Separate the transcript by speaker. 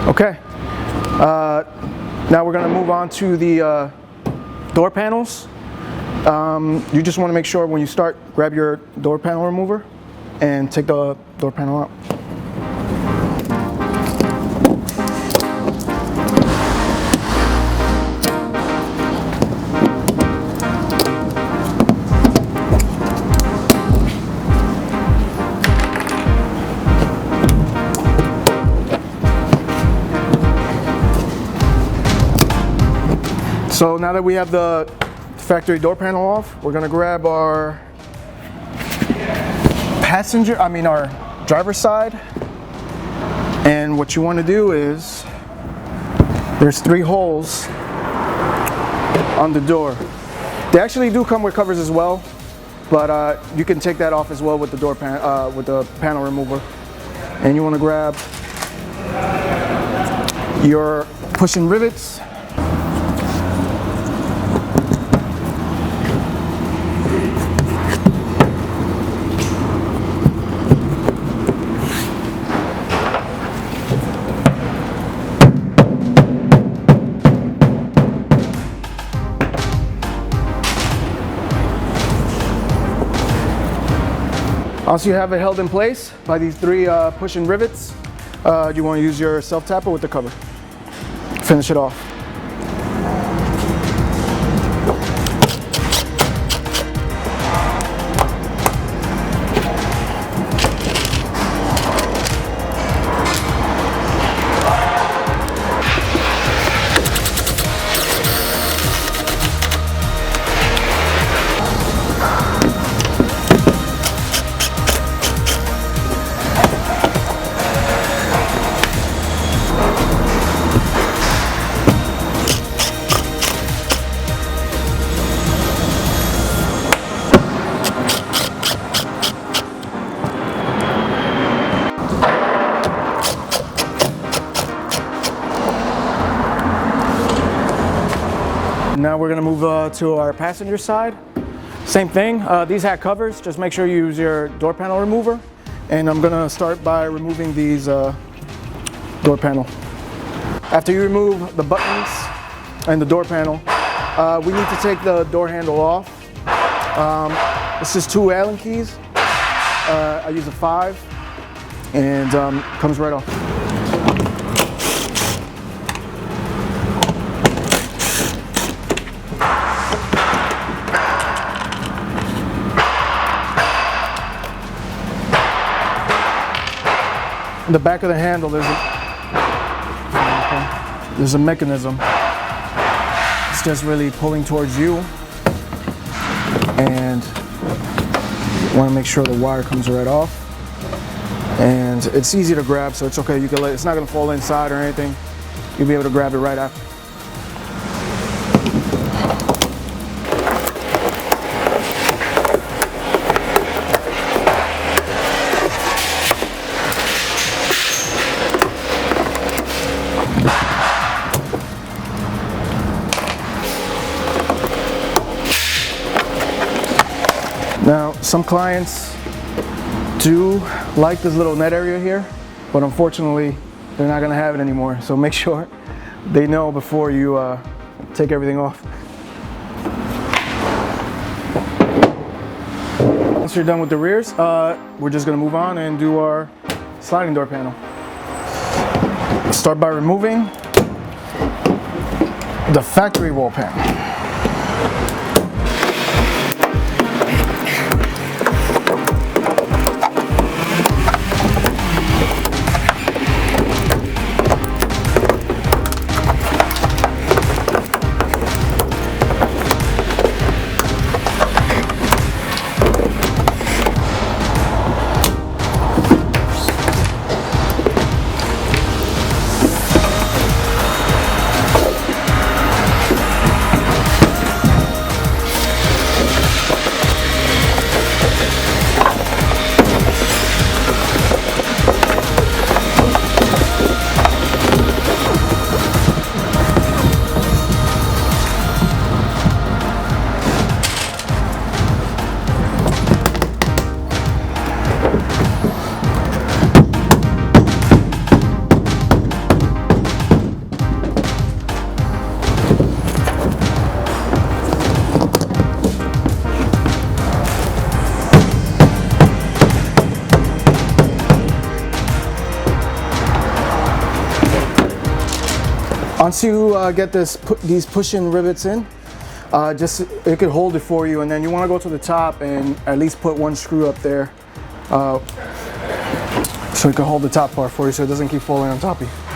Speaker 1: Okay, now we're going to move on to the door panels. You just want to make sure when you start, grab your door panel remover and take the door panel out. So now that we have the factory door panel off, we're gonna grab our our driver's side. And what you wanna do is, there's 3 holes on the door. They actually do come with covers as well, but you can take that off as well with the with the panel remover. And you wanna grab your pushing rivets. Once you have it held in place by these 3 pushing rivets, you want to use your self-tapper with the cover. Finish it off. Now we're going to move to our passenger side. Same thing, these have covers. Just make sure you use your door panel remover. And I'm going to start by removing these door panel. After you remove the buttons and the door panel, we need to take the door handle off. This is 2 Allen keys. I use a 5 and comes right off. In the back of the handle, there's a mechanism. It's just really pulling towards you, and you want to make sure the wire comes right off. And it's easy to grab, so it's okay. You can it's not going to fall inside or anything. You'll be able to grab it right after. Now, some clients do like this little net area here, but unfortunately, they're not going to have it anymore. So make sure they know before you take everything off. Once you're done with the rears, we're just going to move on and do our sliding door panel. Start by removing the factory wall panel. Once you get these push-in rivets in, just it could hold it for you, and then you want to go to the top and at least put one screw up there so it can hold the top part for you so it doesn't keep falling on top of you.